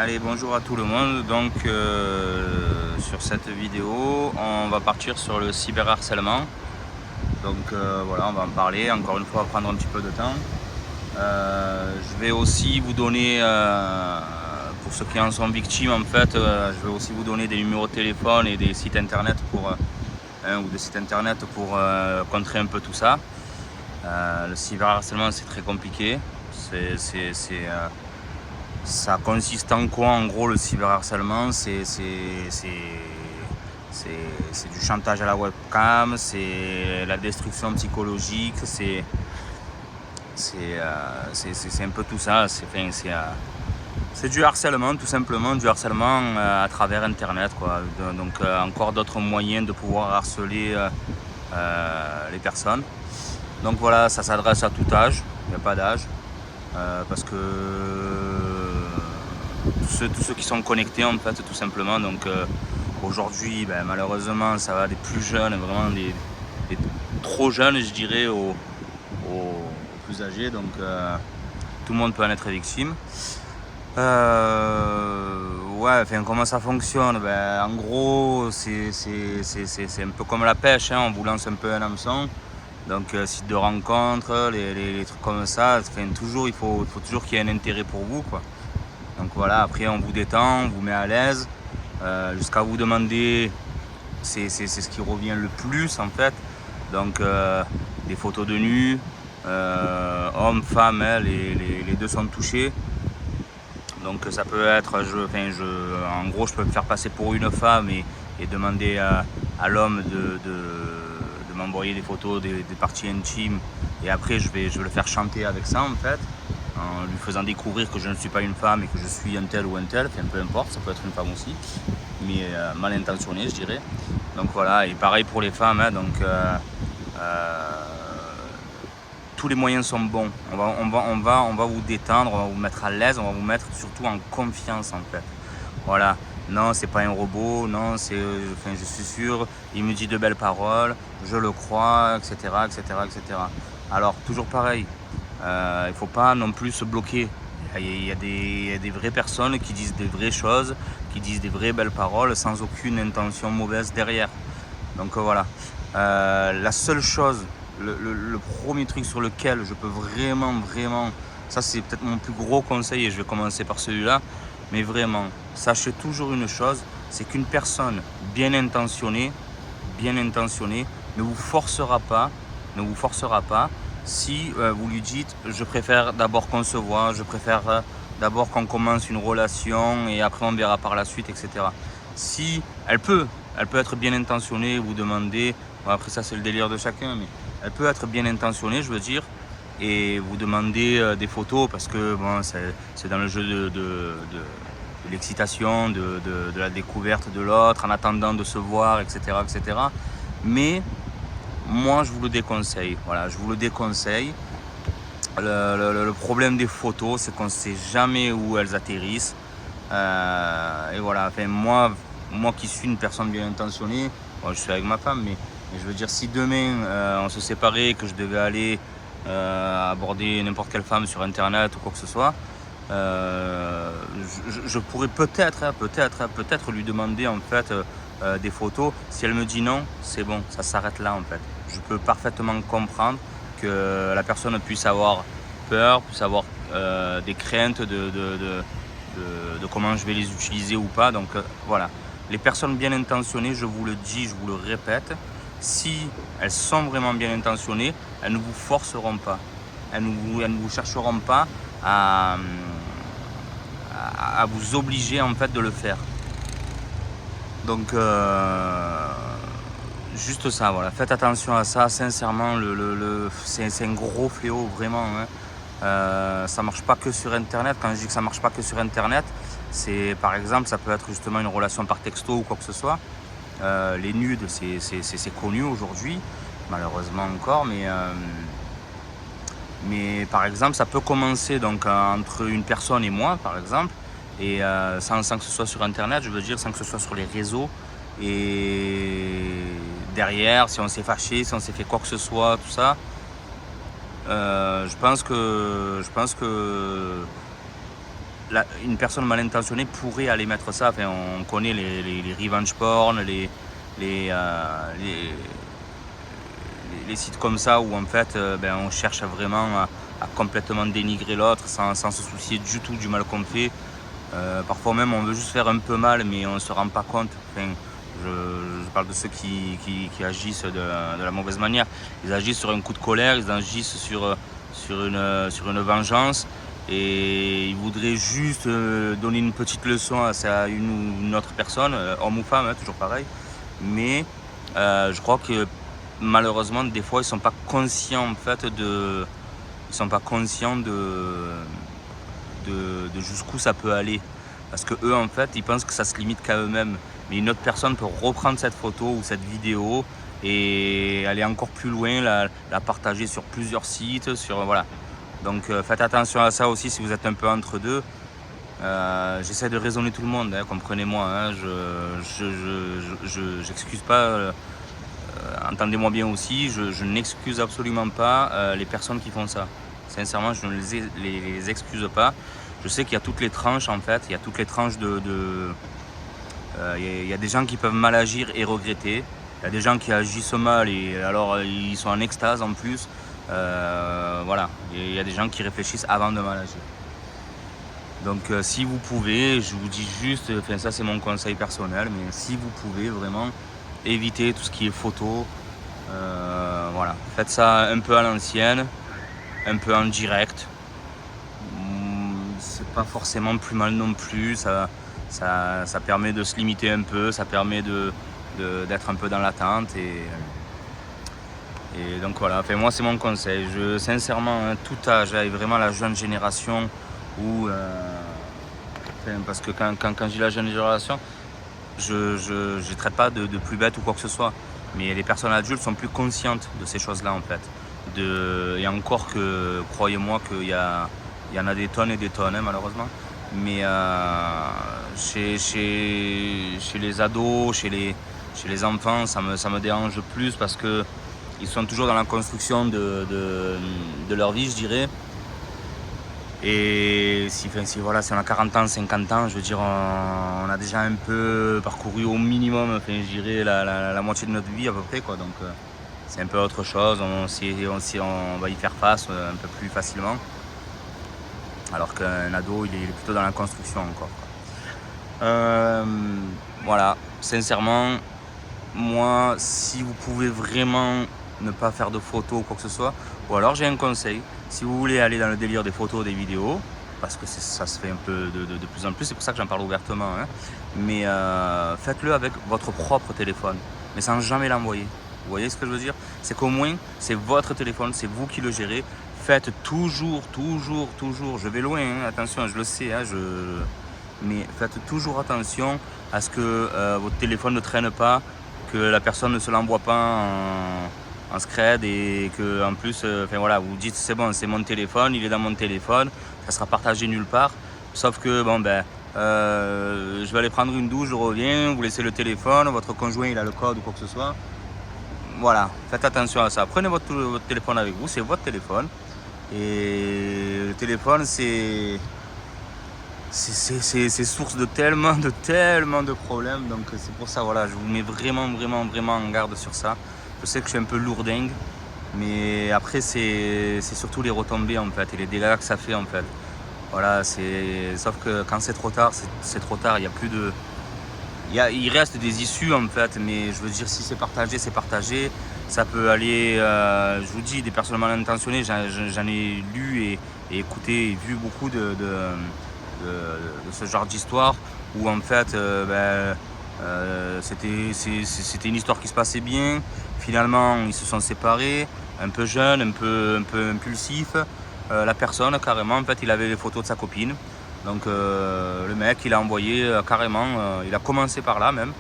Allez, bonjour à tout le monde. Donc sur cette vidéo, on va partir sur le cyberharcèlement. Donc voilà, on va en parler. Encore une fois, prendre un petit peu de temps. Je vais aussi vous donner, pour ceux qui en sont victimes, en fait, je vais aussi vous donner des numéros de téléphone et des sites internet pour ou des sites internet pour contrer un peu tout ça. Le cyberharcèlement, c'est très compliqué. Ça consiste en quoi, en gros, le cyberharcèlement? C'est du chantage à la webcam, c'est la destruction psychologique, c'est un peu tout ça. C'est du harcèlement, tout simplement, du harcèlement à travers Internet, quoi. Donc encore d'autres moyens de pouvoir harceler les personnes. Donc voilà, ça s'adresse à tout âge, il n'y a pas d'âge. Parce que tous ceux qui sont connectés, en fait, tout simplement. Donc aujourd'hui, malheureusement, ça va des plus jeunes, vraiment des trop jeunes, je dirais, aux plus âgés. Donc tout le monde peut en être victime. Ouais, enfin, comment ça fonctionne? En gros, c'est un peu comme la pêche, hein. On vous lance un peu un hameçon. Donc site de rencontre, les trucs comme ça, enfin, il faut toujours qu'il y ait un intérêt pour vous, quoi. Donc voilà, après on vous détend, on vous met à l'aise, jusqu'à vous demander, c'est ce qui revient le plus, en fait. Donc des photos de nu, hommes, femmes, hein, les deux sont touchés. Donc ça peut être, en gros, je peux me faire passer pour une femme et demander à l'homme de m'envoyer des photos des parties intimes, et après je vais le faire chanter avec ça, en fait, en lui faisant découvrir que je ne suis pas une femme et que je suis un tel ou un tel, enfin, peu importe, ça peut être une femme aussi, mais mal intentionné, je dirais. Donc voilà, et pareil pour les femmes, hein. Donc tous les moyens sont bons. On va vous détendre, on va vous mettre à l'aise, on va vous mettre surtout en confiance, en fait. Voilà. Non, c'est pas un robot. Non, je suis sûr. Il me dit de belles paroles. Je le crois, etc., etc., etc. Alors toujours pareil. Il faut pas non plus se bloquer. Il y a des vraies personnes qui disent des vraies choses, qui disent des vraies belles paroles sans aucune intention mauvaise derrière. Donc voilà. La seule chose, le premier truc sur lequel je peux vraiment, ça c'est peut-être mon plus gros conseil, et je vais commencer par celui-là, mais vraiment, sachez toujours une chose, c'est qu'une personne bien intentionnée ne vous forcera pas, si vous lui dites je préfère d'abord qu'on se voit, je préfère d'abord qu'on commence une relation et après on verra par la suite, etc. Si elle peut être bien intentionnée, vous demander, bon, après ça c'est le délire de chacun, mais elle peut être bien intentionnée, je veux dire, et vous demander des photos parce que bon, c'est dans le jeu de l'excitation, de la découverte de l'autre, en attendant de se voir, etc., etc. Mais moi, je vous le déconseille. Voilà, je vous le déconseille. Le problème des photos, c'est qu'on ne sait jamais où elles atterrissent. Et voilà, enfin, moi qui suis une personne bien intentionnée, bon, je suis avec ma femme, mais je veux dire, si demain on se séparait, que je devais aller aborder n'importe quelle femme sur internet ou quoi que ce soit, je pourrais peut-être lui demander, en fait, des photos. Si elle me dit non, c'est bon, ça s'arrête là, en fait. Je peux parfaitement comprendre que la personne puisse avoir peur, puisse avoir des craintes de comment je vais les utiliser ou pas. Donc voilà, les personnes bien intentionnées, je vous le dis, je vous le répète, si elles sont vraiment bien intentionnées, elles ne vous forceront pas, elles ne vous chercheront pas à vous obliger, en fait, de le faire. Donc juste ça, voilà, faites attention à ça, sincèrement, c'est un gros fléau, vraiment, hein. Ça marche pas que sur internet. Quand je dis que ça marche pas que sur internet, c'est, par exemple, ça peut être justement une relation par texto ou quoi que ce soit. Les nudes, c'est connu aujourd'hui, malheureusement encore, mais par exemple, ça peut commencer donc entre une personne et moi, par exemple, et sans que ce soit sur internet, je veux dire, sans que ce soit sur les réseaux. Et derrière, si on s'est fâché, si on s'est fait quoi que ce soit, tout ça, je pense que une personne mal intentionnée pourrait aller mettre ça. Enfin, on connaît les revenge porn, les, les sites comme ça où en fait on cherche vraiment à complètement dénigrer l'autre sans se soucier du tout du mal qu'on fait. Parfois même on veut juste faire un peu mal mais on ne se rend pas compte. Enfin, je parle de ceux qui agissent de la mauvaise manière. Ils agissent sur un coup de colère, ils agissent sur une vengeance et ils voudraient juste donner une petite leçon à une ou une autre personne, homme ou femme, toujours pareil. Mais je crois que malheureusement des fois ils sont pas conscients en fait ils sont pas conscients de jusqu'où ça peut aller, parce que eux en fait ils pensent que ça se limite qu'à eux-mêmes, mais une autre personne peut reprendre cette photo ou cette vidéo et aller encore plus loin, la partager sur plusieurs sites, voilà. Donc faites attention à ça aussi si vous êtes un peu entre deux. J'essaie de raisonner tout le monde, comprenez-moi, hein, je n'excuse pas, entendez-moi bien aussi, je n'excuse absolument pas les personnes qui font ça. Sincèrement, je ne les excuse pas. Je sais qu'il y a toutes les tranches en fait, il y a toutes les tranches il y a des gens qui peuvent mal agir et regretter. Il y a des gens qui agissent mal et alors ils sont en extase en plus. Voilà, il y a des gens qui réfléchissent avant de mal agir. Donc si vous pouvez, je vous dis juste, enfin ça c'est mon conseil personnel, mais si vous pouvez vraiment éviter tout ce qui est photo, voilà, faites ça un peu à l'ancienne, un peu en direct. C'est pas forcément plus mal non plus, ça permet de se limiter un peu, ça permet d'être un peu dans l'attente et donc voilà, enfin, moi c'est mon conseil. Sincèrement, tout âge, et vraiment la jeune génération où parce que quand je dis la jeune génération, je traite pas de plus bête ou quoi que ce soit, mais les personnes adultes sont plus conscientes de ces choses-là en fait. Et encore que, croyez-moi qu'il y en a des tonnes et des tonnes, malheureusement. Mais chez les ados, chez les enfants, ça me dérange plus parce que ils sont toujours dans la construction de leur vie, je dirais. Et si on a 40 ans, 50 ans, je veux dire, on a déjà un peu parcouru au minimum, enfin, je dirais, la moitié de notre vie à peu près, quoi. Donc c'est un peu autre chose, on va y faire face un peu plus facilement. Alors qu'un ado, il est plutôt dans la construction encore, quoi. Voilà, sincèrement, moi, si vous pouvez vraiment ne pas faire de photos ou quoi que ce soit, ou alors j'ai un conseil, si vous voulez aller dans le délire des photos, des vidéos, parce que ça se fait un peu de plus en plus, c'est pour ça que j'en parle ouvertement, hein, mais faites-le avec votre propre téléphone, mais sans jamais l'envoyer. Vous voyez ce que je veux dire? C'est qu'au moins, c'est votre téléphone, c'est vous qui le gérez. Faites toujours, je vais loin, hein, attention, je le sais, hein, mais faites toujours attention à ce que votre téléphone ne traîne pas, que la personne ne se l'envoie pas en scred et que en plus, voilà, vous dites c'est bon, c'est mon téléphone, il est dans mon téléphone, ça sera partagé nulle part. Sauf que je vais aller prendre une douche, je reviens, vous laissez le téléphone, votre conjoint il a le code ou quoi que ce soit. Voilà, faites attention à ça. Prenez votre téléphone avec vous, c'est votre téléphone. Et le téléphone, c'est source de tellement de problèmes. Donc c'est pour ça, voilà, je vous mets vraiment en garde sur ça. Je sais que je suis un peu lourdingue, mais après c'est surtout les retombées en fait et les dégâts que ça fait en fait. Voilà, sauf que quand c'est trop tard, c'est trop tard. Il y a plus de il reste des issues en fait, mais je veux dire, si c'est partagé, c'est partagé. Ça peut aller, je vous dis, des personnes mal intentionnées, j'en ai lu et écouté et vu beaucoup de ce genre d'histoire où en fait c'était une histoire qui se passait bien. Finalement, ils se sont séparés, un peu jeunes, un peu impulsifs. La personne, carrément, en fait, il avait les photos de sa copine. Donc le mec, il a envoyé carrément, il a commencé par là même.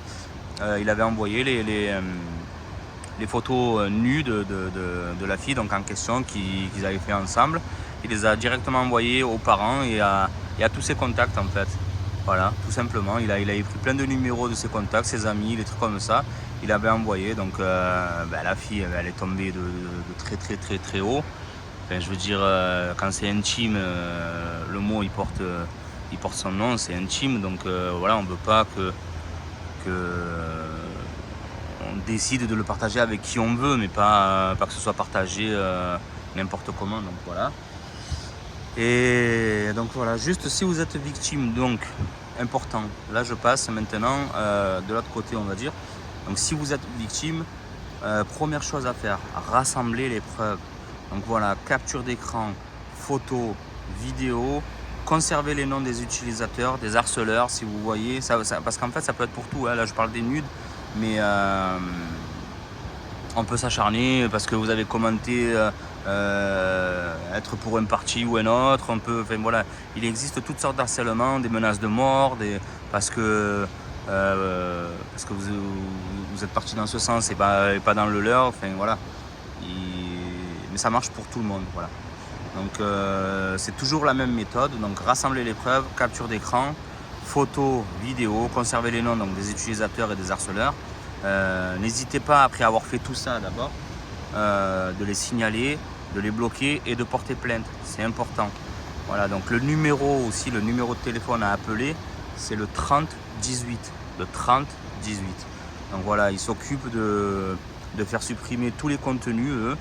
Il avait envoyé les photos nues de la fille donc en question qu'ils avaient fait ensemble. Il les a directement envoyées aux parents et à tous ses contacts en fait. Voilà, tout simplement. Il avait pris plein de numéros de ses contacts, ses amis, des trucs comme ça. Il avait envoyé, donc la fille, elle est tombée de très haut. Enfin, je veux dire, quand c'est intime, le mot il porte il porte son nom, c'est intime, donc voilà, on ne veut pas que on décide de le partager avec qui on veut, mais pas que ce soit partagé n'importe comment, donc voilà. Et donc voilà, juste si vous êtes victime, donc important, là je passe maintenant de l'autre côté, on va dire. Donc si vous êtes victime, première chose à faire, rassembler les preuves. Donc voilà, capture d'écran, photos, vidéos, conservez les noms des utilisateurs, des harceleurs si vous voyez, parce qu'en fait ça peut être pour tout, hein. Là je parle des nudes, mais on peut s'acharner parce que vous avez commenté être pour un parti ou un autre, enfin voilà, il existe toutes sortes d'harcèlements, des menaces de mort, parce que vous êtes parti dans ce sens et pas dans le leur, enfin voilà. Mais ça marche pour tout le monde, voilà. Donc c'est toujours la même méthode, donc rassembler les preuves, capture d'écran, photos, vidéos, conserver les noms donc, des utilisateurs et des harceleurs. N'hésitez pas, après avoir fait tout ça d'abord, de les signaler, de les bloquer et de porter plainte, c'est important. Voilà, donc le numéro aussi, le numéro de téléphone à appeler, c'est le 3018, le 3018. Donc voilà, ils s'occupent de faire supprimer tous les contenus, eux,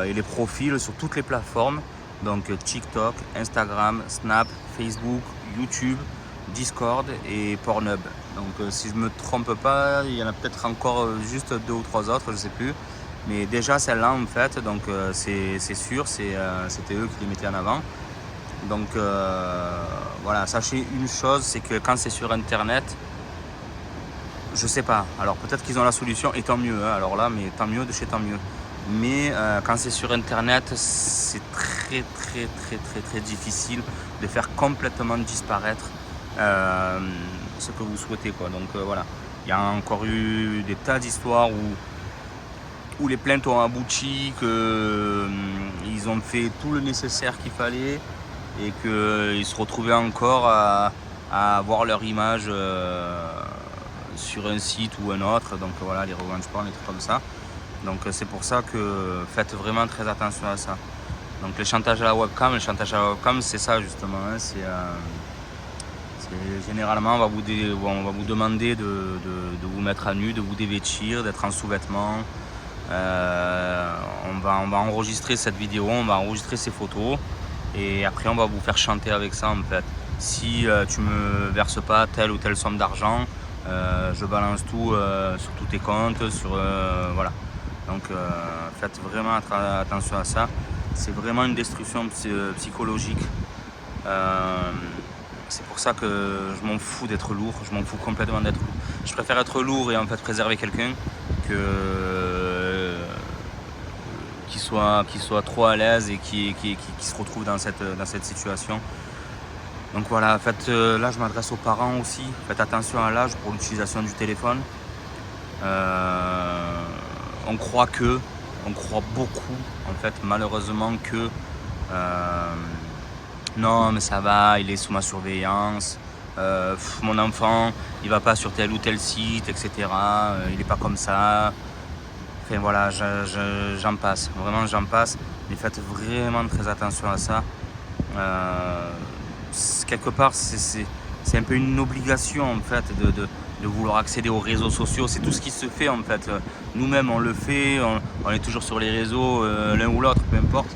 et les profils sur toutes les plateformes, donc TikTok, Instagram, Snap, Facebook, YouTube, Discord et Pornhub. Donc si je ne me trompe pas, il y en a peut-être encore juste 2 ou 3 autres, je ne sais plus. Mais déjà celle-là en fait, donc c'est sûr, c'était eux qui les mettaient en avant. Donc voilà, sachez une chose, c'est que quand c'est sur internet, je sais pas, alors peut-être qu'ils ont la solution et tant mieux, hein, alors là, mais tant mieux de chez tant mieux. Mais quand c'est sur internet, c'est très difficile de faire complètement disparaître ce que vous souhaitez, quoi. Donc voilà, il y a encore eu des tas d'histoires où les plaintes ont abouti, qu'ils ont fait tout le nécessaire qu'il fallait et qu'ils se retrouvaient encore à avoir leur image sur un site ou un autre. Donc voilà, les revenge porn, des trucs comme ça. Donc c'est pour ça que faites vraiment très attention à ça. Donc le chantage à la webcam, c'est ça justement, hein, généralement on va vous demander de vous mettre à nu, de vous dévêtir, d'être en sous-vêtements. On va enregistrer cette vidéo, on va enregistrer ces photos et après on va vous faire chanter avec ça en fait. Si tu me verses pas telle ou telle somme d'argent, je balance tout sur tous tes comptes, voilà. Donc faites vraiment attention à ça. C'est vraiment une destruction psychologique. C'est pour ça que je m'en fous d'être lourd, je m'en fous complètement d'être lourd. Je préfère être lourd et en fait préserver quelqu'un qui soit trop à l'aise et qui se retrouve dans cette situation. Donc voilà, là je m'adresse aux parents aussi, faites attention à l'âge pour l'utilisation du téléphone. On croit beaucoup en fait malheureusement que non mais ça va, il est sous ma surveillance, mon enfant il va pas sur tel ou tel site, etc. Il est pas comme ça. Enfin voilà, j'en passe, vraiment j'en passe, mais faites vraiment très attention à ça. Quelque part c'est un peu une obligation en fait de vouloir accéder aux réseaux sociaux, c'est tout ce qui se fait en fait. Nous-mêmes on le fait, on est toujours sur les réseaux, l'un ou l'autre, peu importe.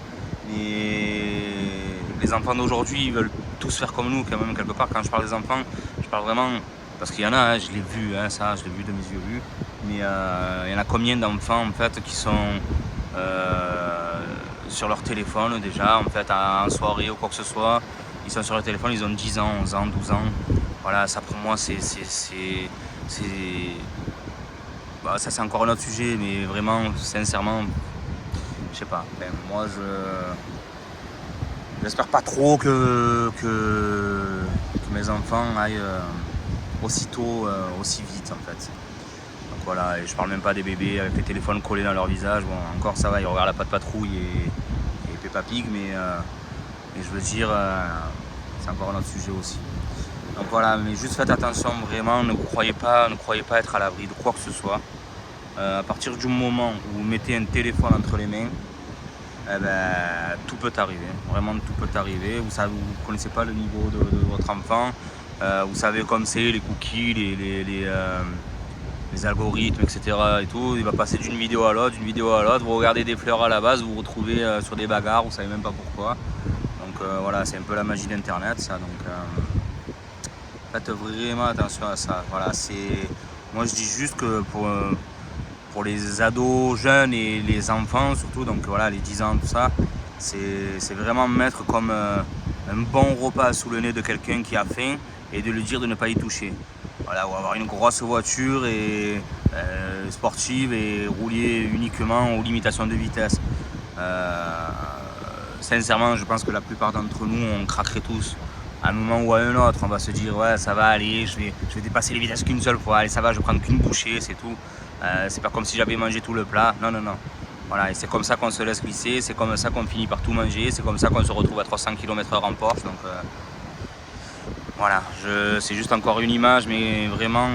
Mais les enfants d'aujourd'hui ils veulent tous faire comme nous quand même quelque part. Quand je parle des enfants, je parle vraiment, parce qu'il y en a, hein, je l'ai vu, hein, ça je l'ai vu de mes yeux vus. Mais il y en a combien d'enfants en fait qui sont sur leur téléphone déjà en fait en soirée ou quoi que ce soit. Ils sont sur le téléphone, ils ont 10 ans, 11 ans, 12 ans. Voilà, ça pour moi ça c'est encore un autre sujet, mais vraiment sincèrement je sais pas. Enfin, moi j'espère pas trop que mes enfants aillent aussitôt, aussi vite en fait. Donc voilà, et je parle même pas des bébés avec les téléphones collés dans leur visage. Bon, encore ça va, ils regardent la Patte Patrouille et Peppa Pig, mais je veux dire, c'est encore un autre sujet aussi. Donc voilà, mais juste faites attention vraiment, ne croyez pas être à l'abri de quoi que ce soit. À partir du moment où vous mettez un téléphone entre les mains, eh ben, tout peut arriver, vraiment tout peut arriver. Vous savez, vous ne connaissez pas le niveau de votre enfant, vous savez comme c'est, les cookies, les algorithmes, etc. et tout. Il va passer d'une vidéo à l'autre, vous regardez des fleurs à la base, vous vous retrouvez sur des bagarres, vous savez même pas pourquoi. Donc voilà, c'est un peu la magie d'internet ça. Donc faites vraiment attention à ça. Voilà, moi je dis juste que pour les ados jeunes et les enfants surtout, donc voilà, les 10 ans, tout ça, c'est vraiment mettre comme un bon repas sous le nez de quelqu'un qui a faim et de lui dire de ne pas y toucher. Voilà, ou avoir une grosse voiture et sportive et rouler uniquement aux limitations de vitesse. Sincèrement, je pense que la plupart d'entre nous, on craquerait tous. À un moment ou à un autre, on va se dire ouais, ça va aller, je vais dépasser les vitesses qu'une seule fois, allez, ça va, je vais prendre qu'une bouchée, c'est tout. C'est pas comme si j'avais mangé tout le plat, non. Voilà, et c'est comme ça qu'on se laisse glisser, c'est comme ça qu'on finit par tout manger, c'est comme ça qu'on se retrouve à 300 km/h en Porsche. Donc voilà, c'est juste encore une image, mais vraiment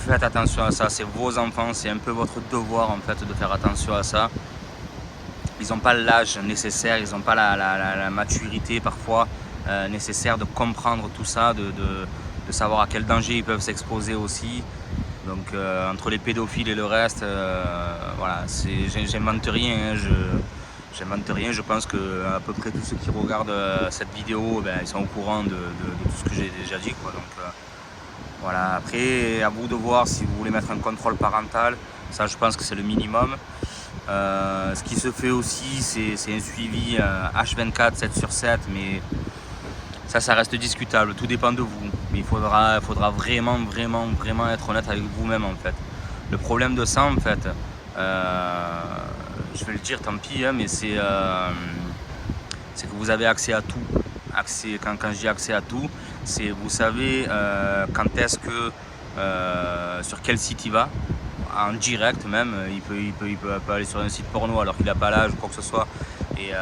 faites attention à ça, c'est vos enfants, c'est un peu votre devoir en fait de faire attention à ça. Ils n'ont pas l'âge nécessaire, ils n'ont pas la maturité parfois nécessaire de comprendre tout ça, de savoir à quel danger ils peuvent s'exposer aussi. Donc entre les pédophiles et le reste, voilà, j'invente rien, j'invente rien. Je pense que à peu près tous ceux qui regardent cette vidéo, ben, ils sont au courant de tout ce que j'ai déjà dit, quoi. Donc voilà, après à vous de voir si vous voulez mettre un contrôle parental, ça je pense que c'est le minimum. Ce qui se fait aussi, c'est un suivi H24, 7/7, mais ça reste discutable, tout dépend de vous. Mais il faudra vraiment être honnête avec vous-même en fait. Le problème de ça en fait, je vais le dire, tant pis, hein, mais c'est que vous avez accès à tout. Quand je dis accès à tout, c'est vous savez quand est-ce que, sur quel site il va, en direct même, il peut aller sur un site porno alors qu'il n'a pas l'âge ou quoi que ce soit. Et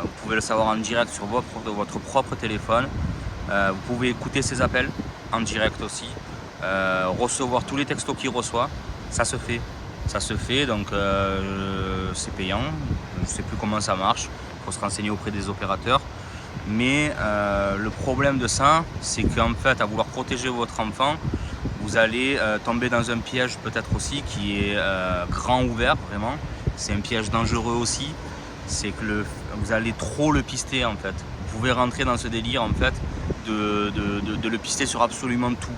vous pouvez le savoir en direct sur votre propre téléphone. Vous pouvez écouter ses appels en direct aussi, recevoir tous les textos qu'il reçoit. Ça se fait, donc c'est payant. Je ne sais plus comment ça marche, il faut se renseigner auprès des opérateurs. Mais le problème de ça, c'est qu'en fait, à vouloir protéger votre enfant, vous allez tomber dans un piège peut-être aussi qui est grand ouvert, vraiment. C'est un piège dangereux aussi. C'est que vous allez trop le pister en fait. Vous pouvez rentrer dans ce délire en fait de le pister sur absolument tout.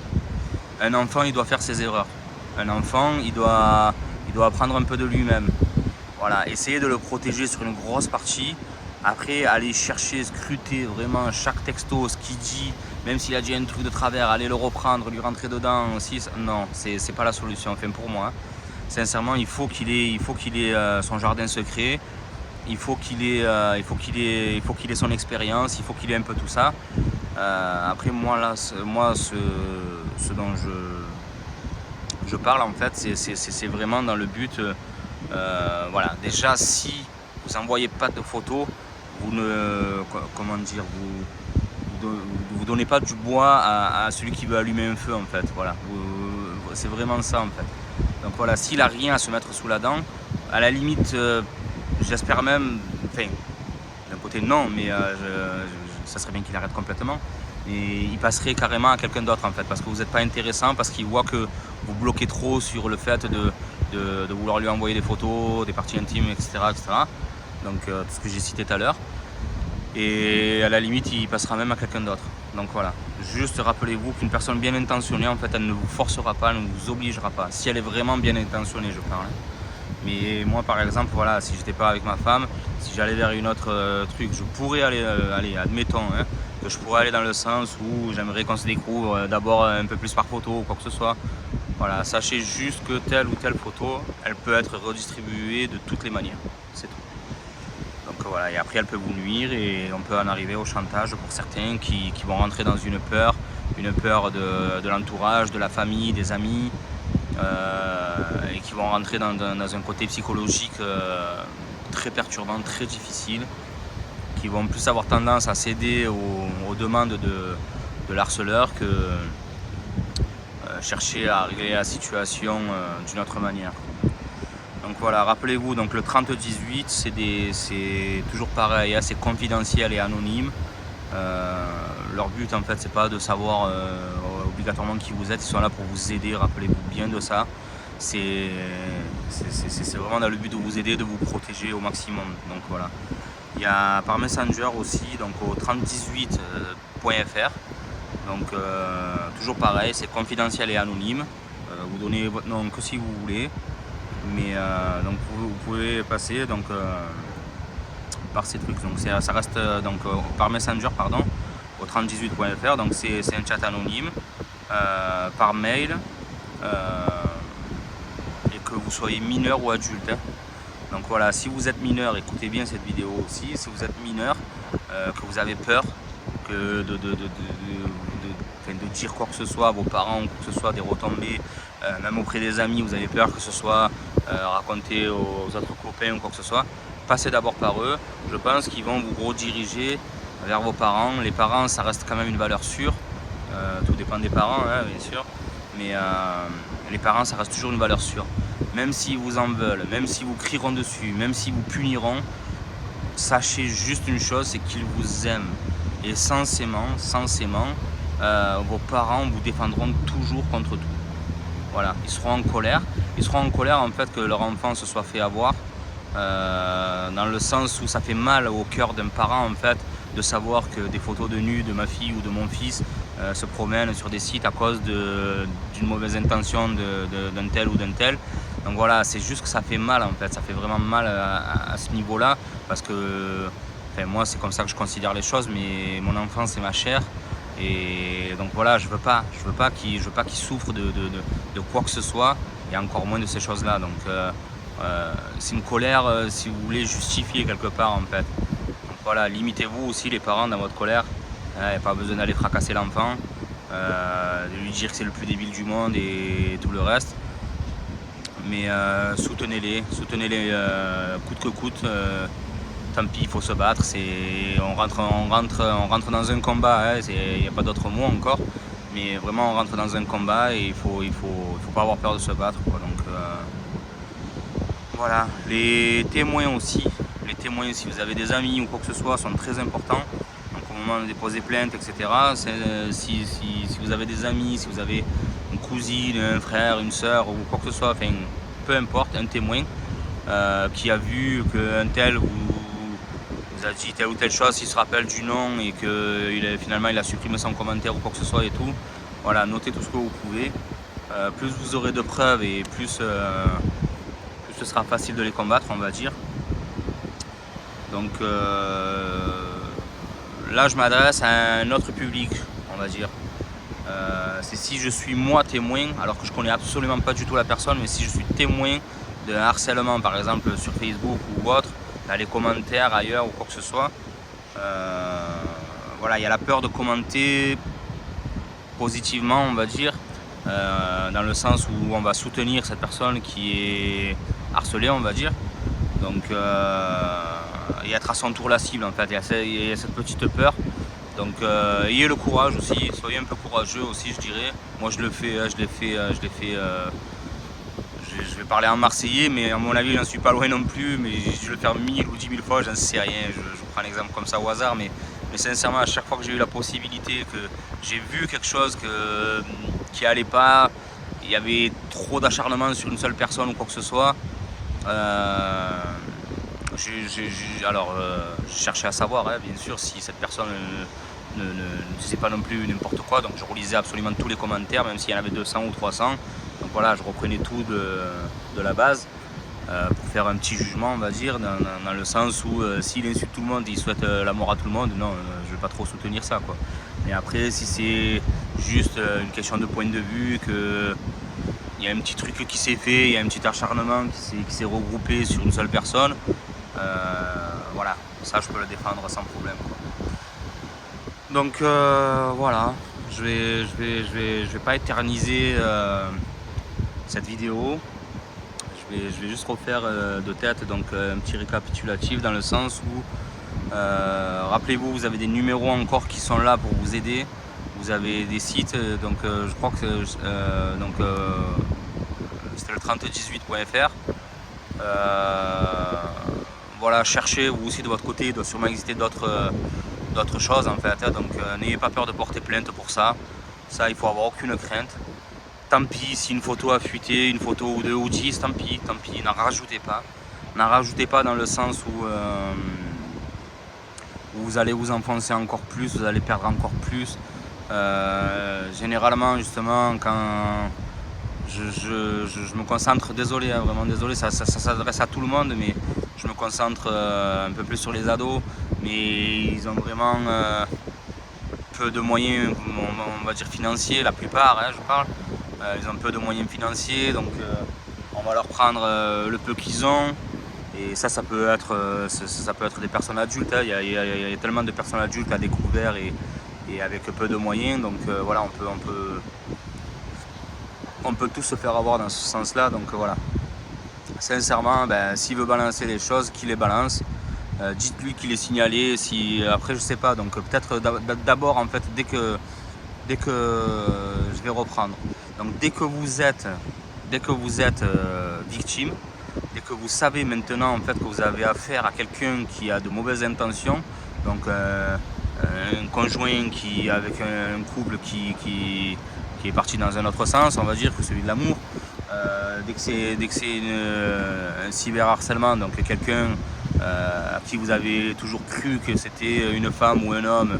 Un enfant, il doit faire ses erreurs. Un enfant, il doit apprendre un peu de lui-même. Voilà, essayez de le protéger sur une grosse partie. Après, aller chercher, scruter vraiment chaque texto, ce qu'il dit, même s'il a dit un truc de travers, aller le reprendre, lui rentrer dedans aussi. Non, c'est pas la solution. Enfin, pour moi, sincèrement, il faut qu'il ait son jardin secret. Il faut qu'il ait son expérience, il faut qu'il ait un peu tout ça. Après moi ce dont je parle en fait, c'est vraiment dans le but, voilà, déjà si vous n'envoyez pas de photos, vous ne, comment dire, vous donnez pas du bois à celui qui veut allumer un feu en fait. Voilà, c'est vraiment ça en fait. Donc voilà, s'il a rien à se mettre sous la dent, à la limite. J'espère même, enfin, d'un côté non, mais ça serait bien qu'il arrête complètement. Et il passerait carrément à quelqu'un d'autre en fait, parce que vous n'êtes pas intéressant, parce qu'il voit que vous bloquez trop sur le fait de vouloir lui envoyer des photos, des parties intimes, etc. Donc tout ce que j'ai cité tout à l'heure. Et à la limite, il passera même à quelqu'un d'autre. Donc voilà, juste rappelez-vous qu'une personne bien intentionnée, en fait, elle ne vous forcera pas, elle ne vous obligera pas. Si elle est vraiment bien intentionnée, je parle. Mais moi par exemple, voilà, si j'étais pas avec ma femme, si j'allais vers une autre truc, je pourrais aller, admettons, hein, que je pourrais aller dans le sens où j'aimerais qu'on se découvre d'abord un peu plus par photo ou quoi que ce soit. Voilà, sachez juste que telle ou telle photo, elle peut être redistribuée de toutes les manières, c'est tout. Donc voilà, et après elle peut vous nuire et on peut en arriver au chantage pour certains qui vont rentrer dans une peur de l'entourage, de la famille, des amis. Et qui vont rentrer dans un côté psychologique très perturbant, très difficile, qui vont plus avoir tendance à céder aux demandes de l'harceleur que chercher à régler la situation d'une autre manière. Donc voilà, rappelez-vous, donc le 3018, c'est toujours pareil, hein, c'est confidentiel et anonyme. Leur but en fait, c'est pas de savoir obligatoirement qui vous êtes, ils sont là pour vous aider, rappelez-vous bien de ça. C'est vraiment dans le but de vous aider, de vous protéger au maximum. Donc voilà. Il y a par Messenger aussi, donc au 3018.fr. Donc toujours pareil, c'est confidentiel et anonyme. Vous donnez votre nom que si vous voulez. Mais donc vous pouvez passer donc, par ces trucs. Donc ça reste donc, par Messenger pardon, au 3018.fr. Donc c'est un chat anonyme par mail. Et que vous soyez mineur ou adulte. Hein. Donc voilà, si vous êtes mineur, écoutez bien cette vidéo aussi. Si vous êtes mineur, que vous avez peur que de dire quoi que ce soit à vos parents ou quoi que ce soit, des retombées, même auprès des amis, vous avez peur que ce soit raconté aux autres copains ou quoi que ce soit, passez d'abord par eux. Je pense qu'ils vont vous rediriger vers vos parents. Les parents, ça reste quand même une valeur sûre. Tout dépend des parents, hein, bien sûr. Mais les parents, ça reste toujours une valeur sûre. Même s'ils vous en veulent, même s'ils vous crieront dessus, même s'ils vous puniront, sachez juste une chose, c'est qu'ils vous aiment. Et censément, vos parents vous défendront toujours contre tout. Voilà, ils seront en colère. Ils seront en colère en fait que leur enfant se soit fait avoir. Dans le sens où ça fait mal au cœur d'un parent en fait de savoir que des photos de nu de ma fille ou de mon fils se promènent sur des sites à cause d'une mauvaise intention d'un tel ou d'un tel. Donc voilà, c'est juste que ça fait mal en fait, ça fait vraiment mal à ce niveau-là parce que enfin, moi c'est comme ça que je considère les choses, mais mon enfant c'est ma chair. Et donc voilà, je veux pas qu'il souffre de quoi que ce soit, et encore moins de ces choses-là. Donc c'est une colère, si vous voulez, justifier quelque part en fait. Donc voilà, limitez-vous aussi les parents dans votre colère. Il n'y a pas besoin d'aller fracasser l'enfant, de lui dire que c'est le plus débile du monde et tout le reste. Mais soutenez-les coûte que coûte. Tant pis, il faut se battre. On rentre dans un combat. Hein, il n'y a pas d'autre mot encore. Mais vraiment, on rentre dans un combat et il faut pas avoir peur de se battre. Quoi. Donc voilà. Les témoins aussi. Les témoins, si vous avez des amis ou quoi que ce soit, sont très importants. Donc au moment de déposer plainte, etc. Si vous avez des amis, si vous avez une cousine, un frère, une soeur ou quoi que ce soit, enfin peu importe, un témoin qui a vu qu'un tel vous a dit telle ou telle chose, s'il se rappelle du nom et que finalement il a supprimé son commentaire ou quoi que ce soit et tout, voilà, notez tout ce que vous pouvez. Plus vous aurez de preuves et plus ce sera facile de les combattre, on va dire. Donc là je m'adresse à un autre public, on va dire. C'est si je suis moi témoin, alors que je connais absolument pas du tout la personne, mais si je suis témoin d'un harcèlement par exemple sur Facebook ou autre, dans les commentaires ailleurs ou quoi que ce soit, voilà, il y a la peur de commenter positivement, on va dire, dans le sens où on va soutenir cette personne qui est harcelée, on va dire. Donc et être à son tour la cible en fait, il y a cette petite peur. Donc ayez le courage aussi, soyez un peu courageux aussi, je dirais. Moi je le fais, je vais parler en marseillais, mais à mon avis j'en suis pas loin non plus, mais je vais le faire 1000 ou 10 000 fois, j'en sais rien. Je vous prends un exemple comme ça au hasard, mais sincèrement à chaque fois que j'ai eu la possibilité, que j'ai vu quelque chose qui allait pas, il y avait trop d'acharnement sur une seule personne ou quoi que ce soit, je cherchais à savoir, hein, bien sûr, si cette personne ne disait pas non plus n'importe quoi. Donc je relisais absolument tous les commentaires, même s'il y en avait 200 ou 300. Donc voilà, je reprenais tout de la base pour faire un petit jugement, on va dire, dans le sens où s'il insulte tout le monde, il souhaite la mort à tout le monde, non, je ne vais pas trop soutenir ça, quoi. Mais après, si c'est juste une question de point de vue, qu'il y a un petit truc qui s'est fait, il y a un petit acharnement qui s'est regroupé sur une seule personne, voilà, ça je peux le défendre sans problème, quoi. Donc voilà, je vais pas éterniser cette vidéo. Je vais juste refaire de tête donc un petit récapitulatif dans le sens où rappelez-vous, vous avez des numéros encore qui sont là pour vous aider. Vous avez des sites, donc je crois que c'était le 3018.fr. Voilà, cherchez vous aussi de votre côté, il doit sûrement exister d'autres choses en fait, hein. Donc n'ayez pas peur de porter plainte pour ça. Ça, il faut avoir aucune crainte. Tant pis si une photo a fuité, une photo ou deux ou 10, tant pis, n'en rajoutez pas. N'en rajoutez pas dans le sens où vous allez vous enfoncer encore plus, vous allez perdre encore plus. Généralement, justement, quand je me concentre, désolé, hein, vraiment désolé, ça s'adresse à tout le monde, mais je me concentre un peu plus sur les ados, mais ils ont vraiment peu de moyens, on va dire financiers, la plupart, hein, je parle. Ils ont peu de moyens financiers, donc on va leur prendre le peu qu'ils ont. Et ça peut être des personnes adultes, hein. Il y a tellement de personnes adultes à découvert et avec peu de moyens, donc voilà, on peut tous se faire avoir dans ce sens-là, donc voilà. Sincèrement, s'il veut balancer les choses, qu'il les balance. Dites-lui qu'il est signalé. Après, je sais pas, donc peut-être d'abord, en fait, dès que je vais reprendre. Donc dès que vous êtes victime, dès que vous savez maintenant en fait que vous avez affaire à quelqu'un qui a de mauvaises intentions, donc un conjoint qui avec un couple qui est parti dans un autre sens, on va dire que celui de l'amour, dès que c'est un cyberharcèlement, donc quelqu'un à qui vous avez toujours cru que c'était une femme ou un homme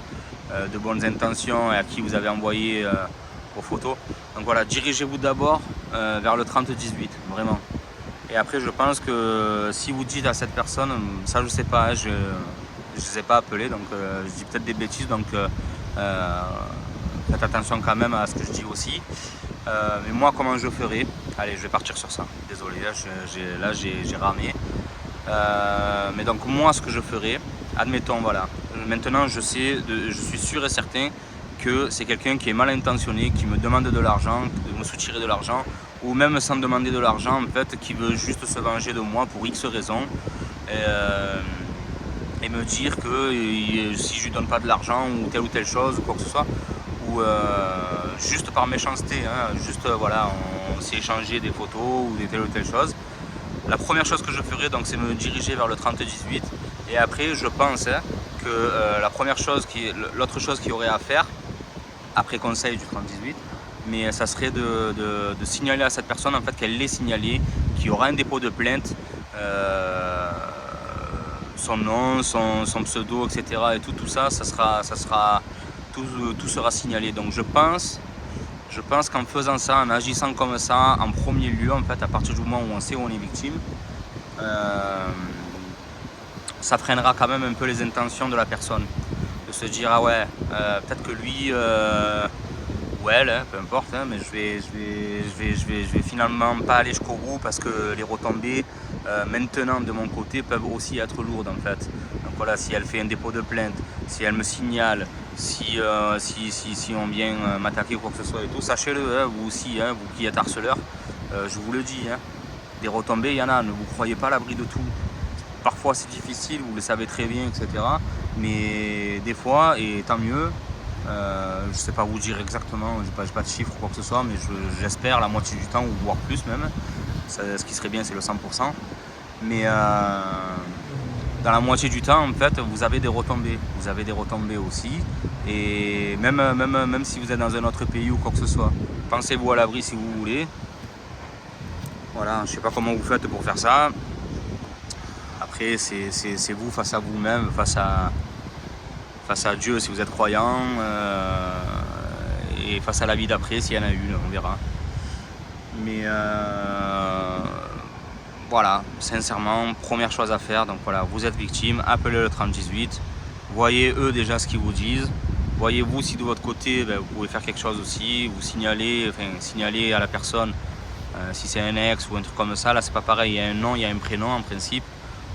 de bonnes intentions et à qui vous avez envoyé vos photos. Donc voilà, dirigez-vous d'abord vers le 30-18, vraiment. Et après, je pense que si vous dites à cette personne, ça je sais pas, hein, je ne les ai pas appelés, donc je dis peut-être des bêtises, donc faites attention quand même à ce que je dis aussi. Mais moi, comment je ferai? Allez, je vais partir sur ça. Désolé, là j'ai ramé. Mais donc moi, ce que je ferai, admettons, voilà. Maintenant, je suis sûr et certain que c'est quelqu'un qui est mal intentionné, qui me demande de l'argent, de me soutirer de l'argent, ou même sans demander de l'argent, en fait, qui veut juste se venger de moi pour X raisons. Et me dire que si je lui donne pas de l'argent ou telle chose ou quoi que ce soit, ou juste par méchanceté, hein, juste voilà, on s'est échangé des photos ou des telle ou telle chose. La première chose que je ferai, donc, c'est me diriger vers le 30-18. Et après, je pense que l'autre chose qu'il y aurait à faire, après conseil du 30-18, mais ça serait de signaler à cette personne en fait qu'elle l'ait signalé, qu'il y aura un dépôt de plainte, son nom, son pseudo, etc. Et tout ça, tout sera signalé. Donc je pense qu'en faisant ça, en agissant comme ça, en premier lieu, en fait, à partir du moment où on sait où on est victime, ça freinera quand même un peu les intentions de la personne. De se dire, ah ouais, peut-être que lui, ou elle, hein, peu importe, hein, mais je vais finalement pas aller jusqu'au bout parce que les retombées, maintenant de mon côté, peuvent aussi être lourdes en fait. Donc voilà, si elle fait un dépôt de plainte, si elle me signale, si on vient m'attaquer ou quoi que ce soit et tout, sachez-le, hein, vous aussi, hein, vous qui êtes harceleur, je vous le dis, hein, des retombées, il y en a, ne vous croyez pas à l'abri de tout. Parfois c'est difficile, vous le savez très bien, etc. Mais des fois, et tant mieux, je ne sais pas vous dire exactement, je n'ai pas de chiffres ou quoi que ce soit, mais j'espère la moitié du temps, ou voire plus même. Ce qui serait bien, c'est le 100%. Mais dans la moitié du temps, en fait, vous avez des retombées. Vous avez des retombées aussi. Et même si vous êtes dans un autre pays ou quoi que ce soit, pensez-vous à l'abri si vous voulez. Voilà, je ne sais pas comment vous faites pour faire ça. Après, c'est vous face à vous-même, face à Dieu si vous êtes croyant, et face à la vie d'après s'il y en a une, on verra. Mais voilà, sincèrement, première chose à faire, donc voilà, vous êtes victime, appelez le 30-18, voyez eux déjà ce qu'ils vous disent, voyez vous si de votre côté vous pouvez faire quelque chose aussi, vous signaler à la personne si c'est un ex ou un truc comme ça. Là c'est pas pareil, il y a un nom, il y a un prénom en principe,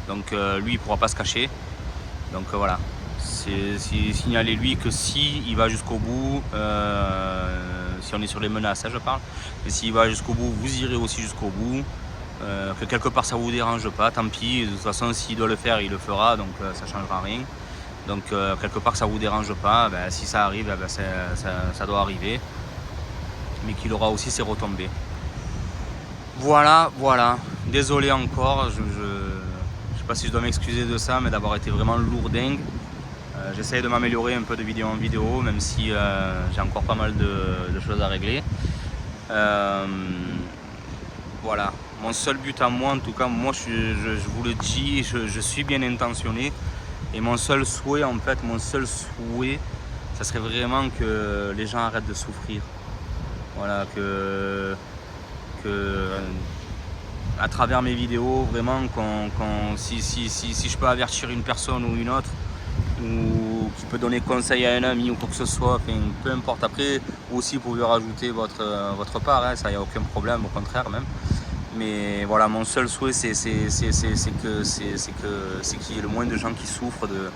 donc lui il pourra pas se cacher, donc voilà. Signaler lui que si il va jusqu'au bout, si on est sur les menaces, hein, je parle, mais s'il va jusqu'au bout, vous irez aussi jusqu'au bout, que quelque part ça vous dérange pas, tant pis, de toute façon s'il doit le faire, il le fera, donc ça changera rien. Donc quelque part ça vous dérange pas, si ça arrive, ça doit arriver, mais qu'il aura aussi ses retombées. Voilà, voilà. Désolé encore, je sais pas si je dois m'excuser de ça, mais d'avoir été vraiment lourdingue. J'essaye de m'améliorer un peu de vidéo en vidéo, même si j'ai encore pas mal de choses à régler. Voilà, mon seul but à moi, en tout cas, moi je vous le dis, je suis bien intentionné. Et mon seul souhait, en fait, ça serait vraiment que les gens arrêtent de souffrir. Voilà, à travers mes vidéos, vraiment, si je peux avertir une personne ou une autre, ou qui peut donner conseil à un ami ou quoi que ce soit, enfin, peu importe. Après, aussi, vous pouvez rajouter votre part, hein, ça, il n'y a aucun problème, au contraire même. Mais voilà, mon seul souhait, c'est qu'il y ait le moins de gens qui souffrent de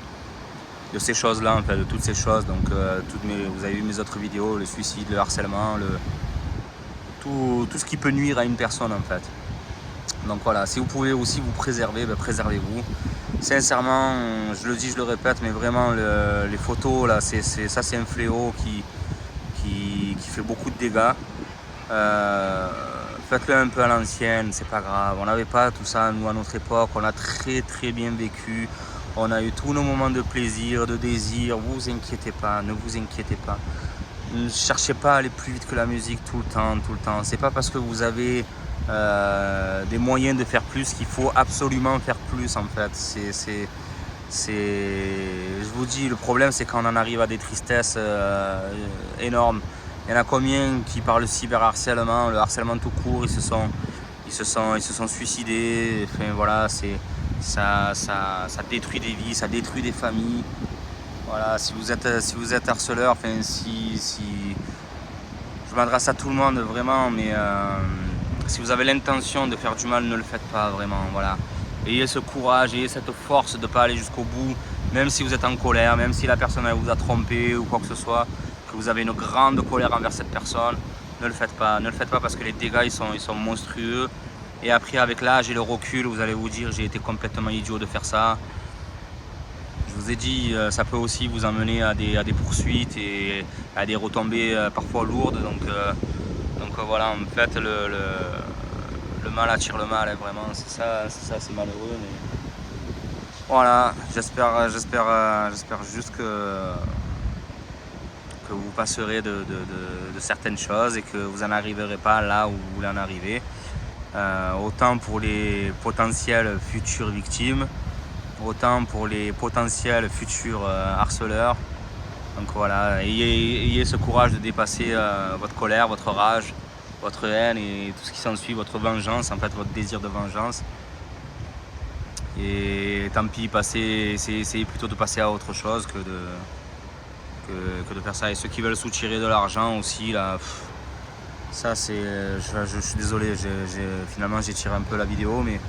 ces choses-là, en fait, de toutes ces choses. Donc, vous avez vu mes autres vidéos, le suicide, le harcèlement, tout ce qui peut nuire à une personne, en fait. Donc voilà, si vous pouvez aussi vous préserver, ben préservez-vous. Sincèrement, je le dis, je le répète, mais vraiment, les photos, là, c'est un fléau qui fait beaucoup de dégâts. Faites-le un peu à l'ancienne, c'est pas grave. On n'avait pas tout ça, nous, à notre époque. On a très très bien vécu. On a eu tous nos moments de plaisir, de désir. Vous inquiétez pas, ne vous inquiétez pas. Ne cherchez pas à aller plus vite que la musique tout le temps, tout le temps. C'est pas parce que vous avez des moyens de faire plus qu'il faut absolument faire plus, en fait. Je vous dis, le problème, c'est quand on en arrive à des tristesses énormes. Il y en a combien qui, par le cyberharcèlement, le harcèlement tout court, ils se sont suicidés. Enfin voilà, ça détruit des vies, ça détruit des familles. Voilà, si vous êtes harceleur, enfin je m'adresse à tout le monde vraiment, mais si vous avez l'intention de faire du mal, ne le faites pas vraiment. Voilà, ayez ce courage, ayez cette force de ne pas aller jusqu'au bout, même si vous êtes en colère, même si la personne elle vous a trompé ou quoi que ce soit. Vous avez une grande colère envers cette personne, ne le faites pas. Ne le faites pas parce que les dégâts ils sont monstrueux. Et après, avec l'âge et le recul, vous allez vous dire j'ai été complètement idiot de faire ça. Je vous ai dit, ça peut aussi vous emmener à des poursuites et à des retombées parfois lourdes. Donc voilà, en fait, le mal attire le mal, hein, vraiment. C'est ça, c'est malheureux. Mais voilà, j'espère juste que vous passerez de certaines choses et que vous n'en arriverez pas là où vous voulez en arriver. Autant pour les potentielles futures victimes, autant pour les potentiels futurs harceleurs. Donc voilà, ayez ce courage de dépasser votre colère, votre rage, votre haine et tout ce qui s'ensuit, votre vengeance, en fait votre désir de vengeance. Et tant pis, essayez plutôt de passer à autre chose que de faire ça. Et ceux qui veulent soutirer de l'argent aussi, là, ça c'est, je suis désolé, finalement j'ai tiré un peu la vidéo, mais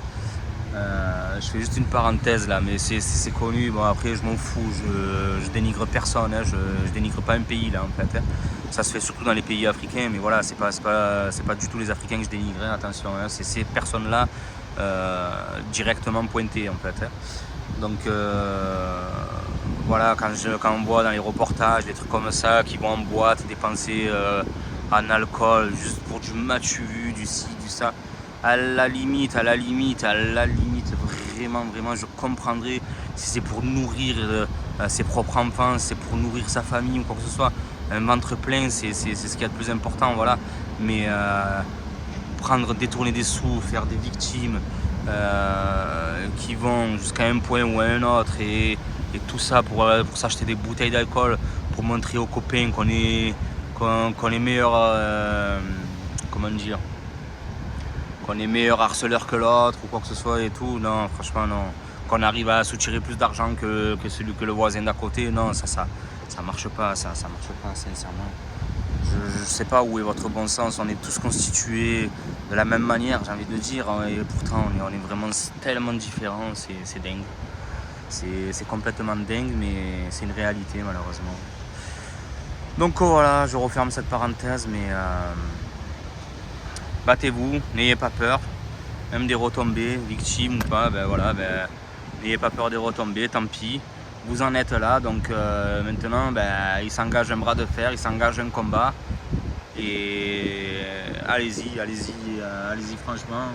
je fais juste une parenthèse là, mais c'est connu. Bon, après je m'en fous, je dénigre personne, hein, je dénigre pas un pays là, en fait, hein. Ça se fait surtout dans les pays africains, mais voilà, c'est pas du tout les Africains que je dénigre, hein, attention, hein, c'est ces personnes là directement pointées, en fait, hein. Donc voilà, quand on voit dans les reportages des trucs comme ça, qui vont en boîte dépenser en alcool juste pour du matu vu, du ci, du ça, à la limite, vraiment, je comprendrais si c'est pour nourrir ses propres enfants, si c'est pour nourrir sa famille ou quoi que ce soit. Un ventre plein, c'est ce qu'il y a de plus important, voilà. Mais détourner des sous, faire des victimes qui vont jusqu'à un point ou à un autre et tout ça pour s'acheter des bouteilles d'alcool, pour montrer aux copains qu'on est meilleur, comment dire, qu'on est meilleur harceleur que l'autre ou quoi que ce soit et tout. Non, franchement non. Qu'on arrive à soutirer plus d'argent que le voisin d'à côté, non, ça marche pas, ça marche pas, sincèrement. Je sais pas où est votre bon sens, on est tous constitués de la même manière, j'ai envie de dire, et pourtant on est vraiment tellement différents, c'est dingue. C'est complètement dingue, mais c'est une réalité malheureusement. Donc voilà, je referme cette parenthèse, mais battez-vous, n'ayez pas peur, même des retombées, victimes ou pas, n'ayez pas peur des retombées, tant pis. Vous en êtes là, donc maintenant il s'engage un bras de fer, il s'engage un combat et allez-y, franchement.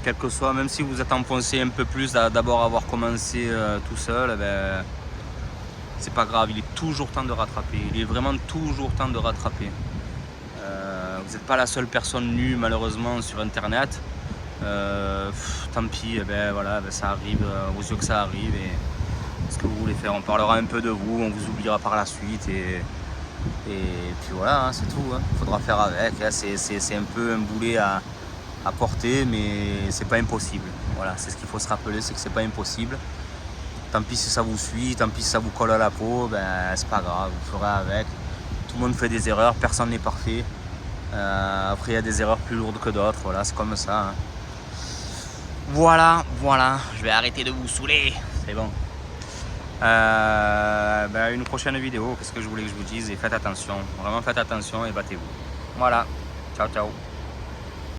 Quel que soit, même si vous êtes enfoncé un peu plus d'abord avoir commencé tout seul, ben, c'est pas grave, il est toujours temps de rattraper. Il est vraiment toujours temps de rattraper. Vous n'êtes pas la seule personne nue malheureusement sur internet. Tant pis, ben, voilà, ben, ça arrive aux yeux que ça arrive. Et ce que vous voulez faire, on parlera un peu de vous, on vous oubliera par la suite. Et puis voilà, hein, c'est tout. Il faudra faire avec. Hein. C'est un peu un boulet à porter, mais c'est pas impossible. Voilà, c'est ce qu'il faut se rappeler, c'est que c'est pas impossible. Tant pis si ça vous suit, tant pis si ça vous colle à la peau, ben c'est pas grave, vous ferez avec. Tout le monde fait des erreurs, personne n'est parfait. Après il y a des erreurs plus lourdes que d'autres, voilà, c'est comme ça. Hein. Voilà, je vais arrêter de vous saouler, c'est bon. Ben, une prochaine vidéo, qu'est-ce que je voulais que je vous dise, et faites attention, vraiment faites attention et battez-vous. Voilà, ciao ciao.